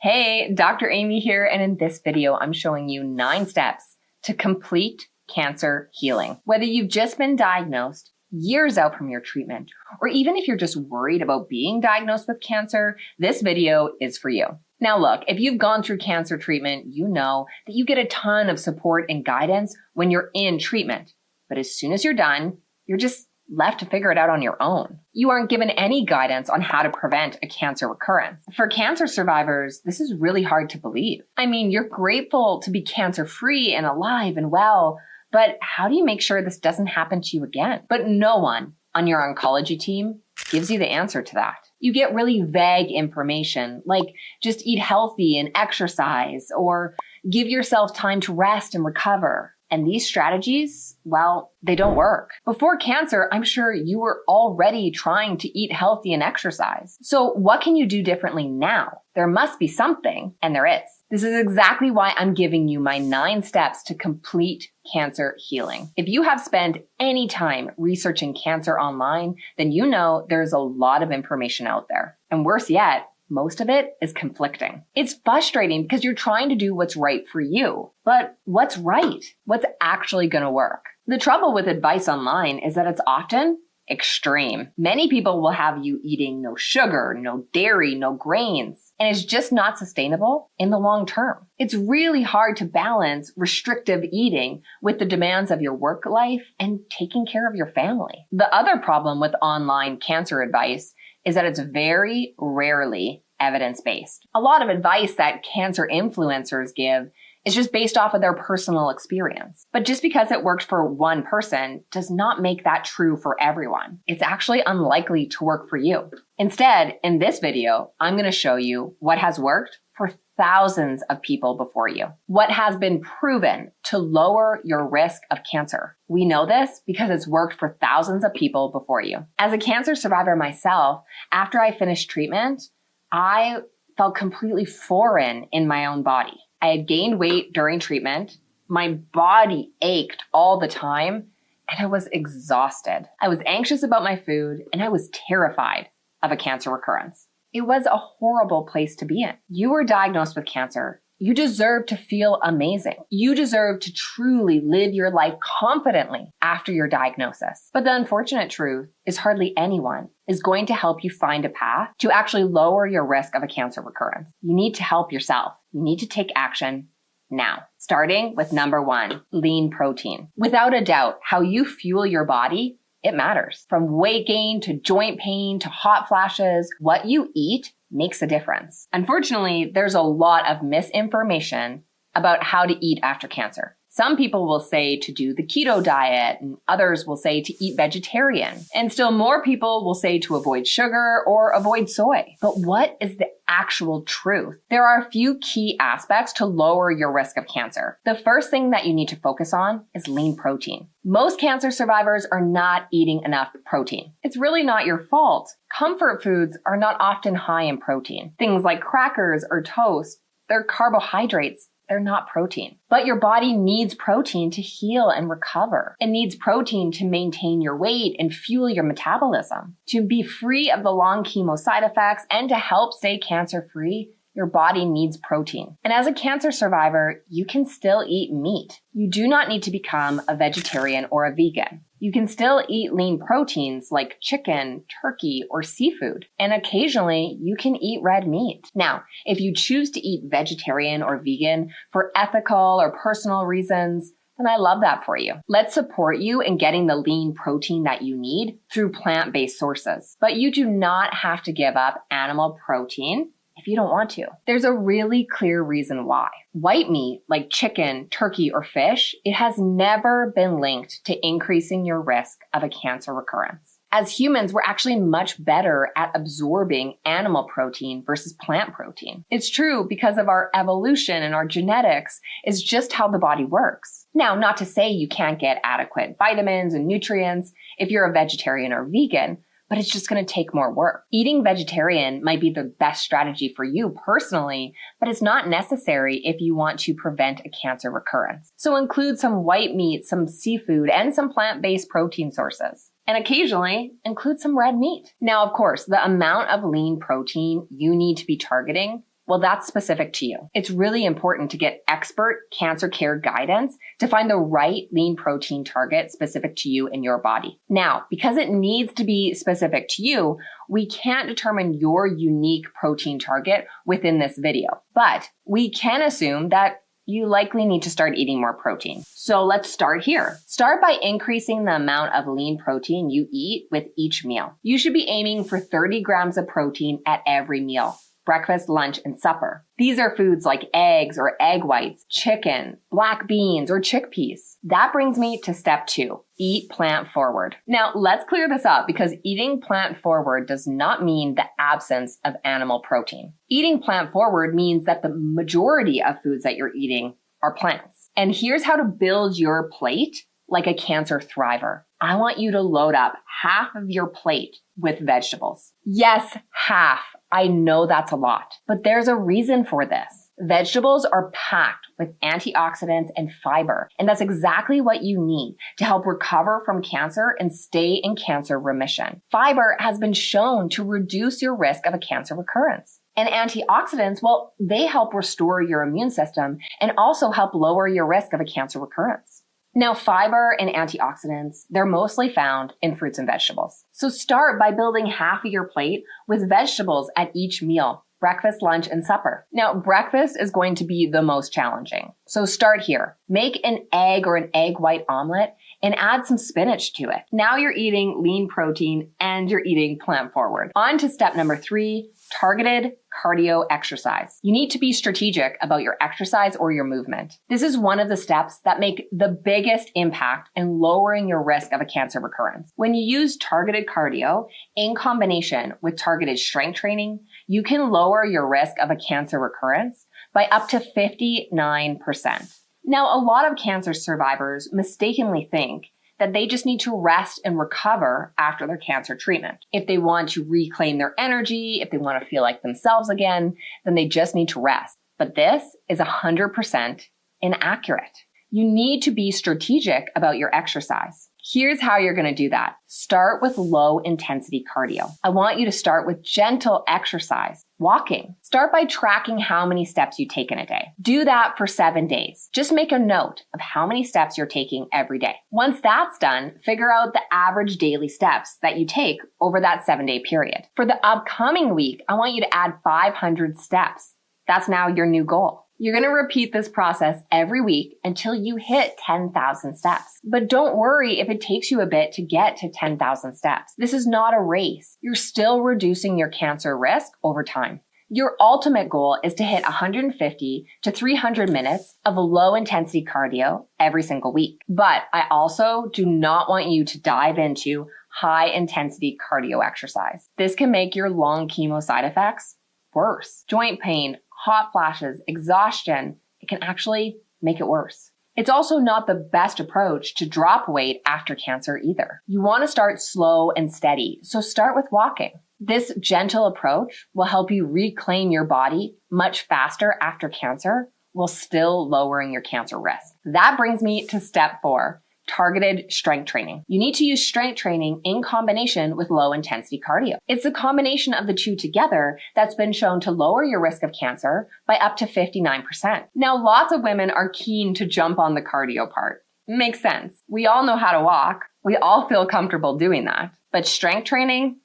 Hey, Dr. Amy here, and in this video, I'm showing you 9 steps to complete cancer healing. Whether you've just been diagnosed, years out from your treatment, or even if you're just worried about being diagnosed with cancer, this video is for you. Now look, if you've gone through cancer treatment, you know that you get a ton of support and guidance when you're in treatment. But as soon as you're done, you're just left to figure it out on your own. You aren't given any guidance on how to prevent a cancer recurrence. For cancer survivors, this is really hard to believe. I mean, you're grateful to be cancer-free and alive and well, but how do you make sure this doesn't happen to you again? But no one on your oncology team gives you the answer to that. You get really vague information, like just eat healthy and exercise, or give yourself time to rest and recover. And these strategies, well, they don't work. Before cancer, I'm sure you were already trying to eat healthy and exercise. So what can you do differently now? There must be something, and there is. This is exactly why I'm giving you my 9 steps to complete cancer healing. If you have spent any time researching cancer online, then you know there's a lot of information out there. And worse yet, most of it is conflicting. It's frustrating because you're trying to do what's right for you. But what's right? What's actually going to work? The trouble with advice online is that it's often extreme. Many people will have you eating no sugar, no dairy, no grains, and it's just not sustainable in the long term. It's really hard to balance restrictive eating with the demands of your work life and taking care of your family. The other problem with online cancer advice is that it's very rarely evidence-based. A lot of advice that cancer influencers give is just based off of their personal experience. But just because it worked for one person does not make that true for everyone. It's actually unlikely to work for you. Instead, in this video, I'm going to show you what has worked for thousands of people before you. What has been proven to lower your risk of cancer. We know this because it's worked for thousands of people before you. As a cancer survivor myself, after I finished treatment, I felt completely foreign in my own body. I had gained weight during treatment. My body ached all the time, and I was exhausted. I was anxious about my food, and I was terrified of a cancer recurrence. It was a horrible place to be in. You were diagnosed with cancer. You deserve to feel amazing. You deserve to truly live your life confidently after your diagnosis. But the unfortunate truth is hardly anyone is going to help you find a path to actually lower your risk of a cancer recurrence. You need to help yourself. You need to take action now. Starting with number 1, lean protein. Without a doubt, how you fuel your body, it matters. From weight gain to joint pain to hot flashes, what you eat makes a difference. Unfortunately, there's a lot of misinformation about how to eat after cancer. Some people will say to do the keto diet, and others will say to eat vegetarian. And still more people will say to avoid sugar or avoid soy. But what is the actual truth? There are a few key aspects to lower your risk of cancer. The first thing that you need to focus on is lean protein. Most cancer survivors are not eating enough protein. It's really not your fault. Comfort foods are not often high in protein. Things like crackers or toast, they're carbohydrates. They're not protein. But your body needs protein to heal and recover. It needs protein to maintain your weight and fuel your metabolism. To be free of the long chemo side effects and to help stay cancer-free, your body needs protein. And as a cancer survivor, you can still eat meat. You do not need to become a vegetarian or a vegan. You can still eat lean proteins like chicken, turkey, or seafood. And occasionally, you can eat red meat. Now, if you choose to eat vegetarian or vegan for ethical or personal reasons, then I love that for you. Let's support you in getting the lean protein that you need through plant-based sources. But you do not have to give up animal protein if you don't want to. There's a really clear reason why. White meat, like chicken, turkey, or fish, it has never been linked to increasing your risk of a cancer recurrence. As humans, we're actually much better at absorbing animal protein versus plant protein. It's true because of our evolution and our genetics is just how the body works. Now, not to say you can't get adequate vitamins and nutrients if you're a vegetarian or vegan, but it's just going to take more work. Eating vegetarian might be the best strategy for you personally, but it's not necessary if you want to prevent a cancer recurrence. So include some white meat, some seafood, and some plant-based protein sources. And occasionally include some red meat. Now, of course, the amount of lean protein you need to be targeting Well, that's specific to you. It's really important to get expert cancer care guidance to find the right lean protein target specific to you and your body. Now, because it needs to be specific to you, we can't determine your unique protein target within this video, but we can assume that you likely need to start eating more protein. So let's start here. Start by increasing the amount of lean protein you eat with each meal. You should be aiming for 30 grams of protein at every meal. Breakfast, lunch, and supper. These are foods like eggs or egg whites, chicken, black beans, or chickpeas. That brings me to step 2, eat plant forward. Now, let's clear this up because eating plant forward does not mean the absence of animal protein. Eating plant forward means that the majority of foods that you're eating are plants. And here's how to build your plate like a cancer thriver. I want you to load up half of your plate with vegetables. Yes, half. I know that's a lot, but there's a reason for this. Vegetables are packed with antioxidants and fiber, and that's exactly what you need to help recover from cancer and stay in cancer remission. Fiber has been shown to reduce your risk of a cancer recurrence. And antioxidants, well, they help restore your immune system and also help lower your risk of a cancer recurrence. Now, fiber and antioxidants, they're mostly found in fruits and vegetables. So start by building half of your plate with vegetables at each meal, breakfast, lunch, and supper. Now, breakfast is going to be the most challenging. So start here. Make an egg or an egg white omelet and add some spinach to it. Now you're eating lean protein and you're eating plant forward. On to step number 3, targeted cardio exercise. You need to be strategic about your exercise or your movement. This is one of the steps that make the biggest impact in lowering your risk of a cancer recurrence. When you use targeted cardio in combination with targeted strength training, you can lower your risk of a cancer recurrence by up to 59%. Now, a lot of cancer survivors mistakenly think that they just need to rest and recover after their cancer treatment. If they want to reclaim their energy, if they want to feel like themselves again, then they just need to rest. But this is 100% inaccurate. You need to be strategic about your exercise. Here's how you're going to do that. Start with low intensity cardio. I want you to start with gentle exercise, walking. Start by tracking how many steps you take in a day. Do that for 7 days. Just make a note of how many steps you're taking every day. Once that's done, figure out the average daily steps that you take over that 7-day period. For the upcoming week, I want you to add 500 steps. That's now your new goal. You're going to repeat this process every week until you hit 10,000 steps. But don't worry if it takes you a bit to get to 10,000 steps. This is not a race. You're still reducing your cancer risk over time. Your ultimate goal is to hit 150 to 300 minutes of low intensity cardio every single week. But I also do not want you to dive into high intensity cardio exercise. This can make your long chemo side effects worse. Joint pain, hot flashes, exhaustion, it can actually make it worse. It's also not the best approach to drop weight after cancer either. You want to start slow and steady, so start with walking. This gentle approach will help you reclaim your body much faster after cancer while still lowering your cancer risk. That brings me to step 4. Targeted strength training. You need to use strength training in combination with low intensity cardio. It's a combination of the two together that's been shown to lower your risk of cancer by up to 59%. Now, lots of women are keen to jump on the cardio part. Makes sense. We all know how to walk. We all feel comfortable doing that. But strength training,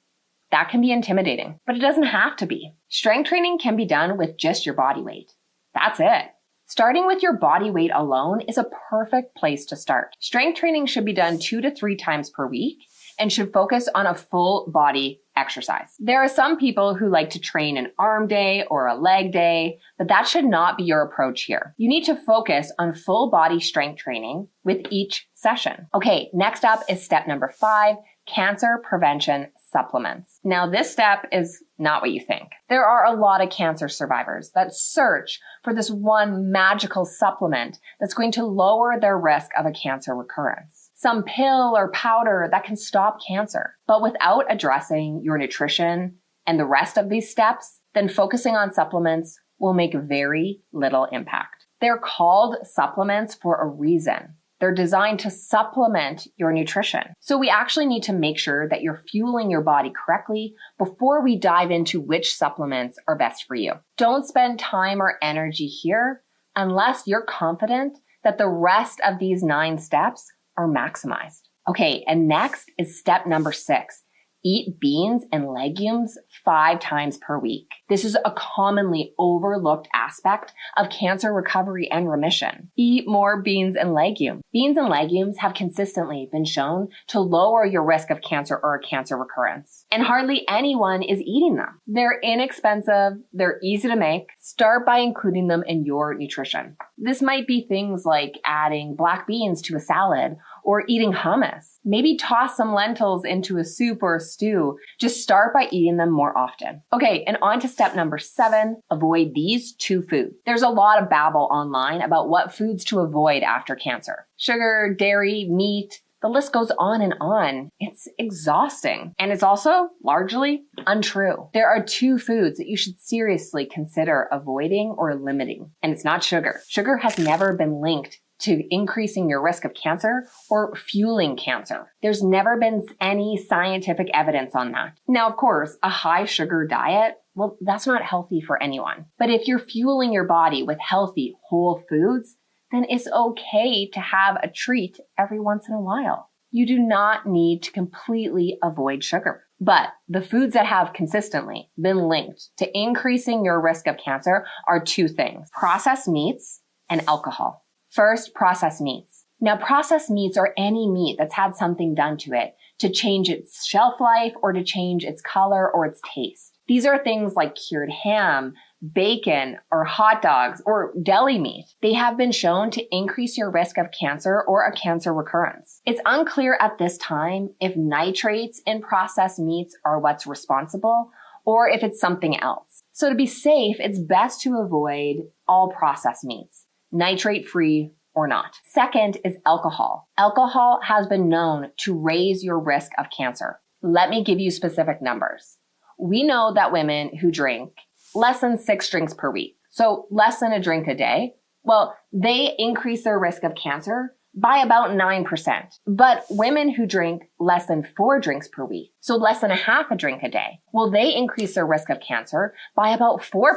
that can be intimidating, but it doesn't have to be. Strength training can be done with just your body weight. That's it. Starting with your body weight alone is a perfect place to start. Strength training should be done 2 to 3 times per week and should focus on a full body exercise. There are some people who like to train an arm day or a leg day, but that should not be your approach here. You need to focus on full body strength training with each session. Okay, next up is step number 5, cancer prevention supplements. Now, this step is not what you think. There are a lot of cancer survivors that search for this one magical supplement that's going to lower their risk of a cancer recurrence. Some pill or powder that can stop cancer. But without addressing your nutrition and the rest of these steps, then focusing on supplements will make very little impact. They're called supplements for a reason. They're designed to supplement your nutrition. So we actually need to make sure that you're fueling your body correctly before we dive into which supplements are best for you. Don't spend time or energy here unless you're confident that the rest of these 9 steps are maximized. Okay, and next is step number 6. Eat beans and legumes 5 times per week. This is a commonly overlooked aspect of cancer recovery and remission. Eat more beans and legumes. Beans and legumes have consistently been shown to lower your risk of cancer or cancer recurrence. And hardly anyone is eating them. They're inexpensive, they're easy to make. Start by including them in your nutrition. This might be things like adding black beans to a salad or eating hummus. Maybe toss some lentils into a soup or a stew. Just start by eating them more often. Okay, and on to step number 7, avoid these 2 foods. There's a lot of babble online about what foods to avoid after cancer. Sugar, dairy, meat, the list goes on and on. It's exhausting. And it's also largely untrue. There are 2 foods that you should seriously consider avoiding or limiting. And it's not sugar. Sugar has never been linked to increasing your risk of cancer or fueling cancer. There's never been any scientific evidence on that. Now, of course, a high sugar diet, well, that's not healthy for anyone. But if you're fueling your body with healthy, whole foods, then it's okay to have a treat every once in a while. You do not need to completely avoid sugar. But the foods that have consistently been linked to increasing your risk of cancer are 2 things: processed meats and alcohol. First, processed meats. Now, processed meats are any meat that's had something done to it to change its shelf life or to change its color or its taste. These are things like cured ham, bacon, or hot dogs, or deli meat. They have been shown to increase your risk of cancer or a cancer recurrence. It's unclear at this time if nitrates in processed meats are what's responsible or if it's something else. So to be safe, it's best to avoid all processed meats, nitrate-free or not. Second is alcohol. Alcohol has been known to raise your risk of cancer. Let me give you specific numbers. We know that women who drink less than 6 drinks per week, so less than a drink a day, well, they increase their risk of cancer by about 9%. But women who drink less than 4 drinks per week, so less than a half a drink a day, well, they increase their risk of cancer by about 4%.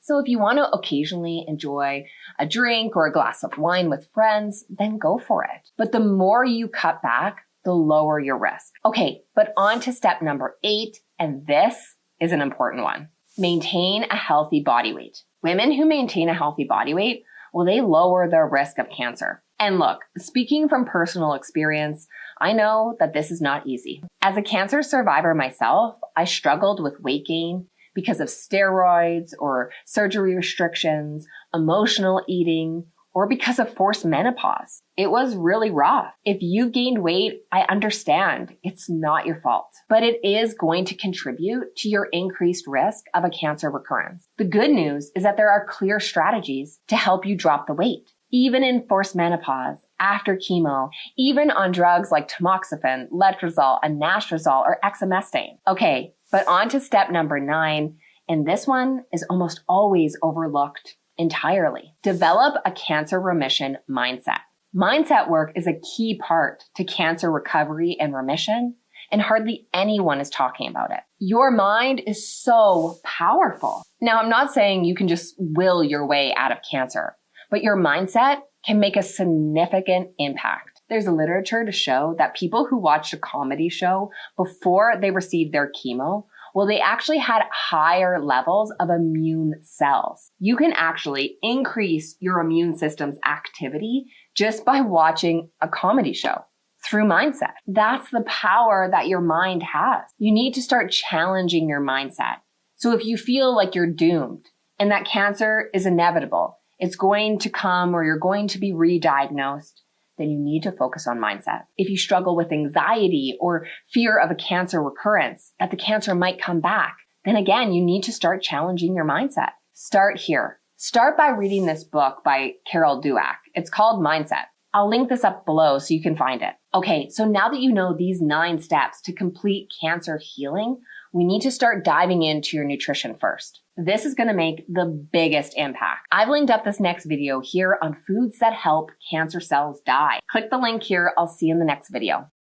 So if you want to occasionally enjoy a drink or a glass of wine with friends, then go for it. But the more you cut back, the lower your risk. Okay, but on to step number 8, and this is an important one. Maintain a healthy body weight. Women who maintain a healthy body weight, well, they lower their risk of cancer. And look, speaking from personal experience, I know that this is not easy. As a cancer survivor myself, I struggled with weight gain because of steroids or surgery restrictions, emotional eating, or because of forced menopause. It was really rough. If you gained weight, I understand it's not your fault, but it is going to contribute to your increased risk of a cancer recurrence. The good news is that there are clear strategies to help you drop the weight. Even in forced menopause, after chemo, even on drugs like tamoxifen, letrozole, anastrozole, or exemestane. Okay, but on to step number 9, and this one is almost always overlooked entirely. Develop a cancer remission mindset. Mindset work is a key part to cancer recovery and remission, and hardly anyone is talking about it. Your mind is so powerful. Now, I'm not saying you can just will your way out of cancer, but your mindset can make a significant impact. There's literature to show that people who watched a comedy show before they received their chemo, well, they actually had higher levels of immune cells. You can actually increase your immune system's activity just by watching a comedy show through mindset. That's the power that your mind has. You need to start challenging your mindset. So if you feel like you're doomed and that cancer is inevitable, it's going to come or you're going to be re-diagnosed, then you need to focus on mindset. If you struggle with anxiety or fear of a cancer recurrence, that the cancer might come back, then again, you need to start challenging your mindset. Start here. Start by reading this book by Carol Dweck. It's called Mindset. I'll link this up below so you can find it. Okay, so now that you know these 9 steps to complete cancer healing, we need to start diving into your nutrition first. This is going to make the biggest impact. I've linked up this next video here on foods that help cancer cells die. Click the link here. I'll see you in the next video.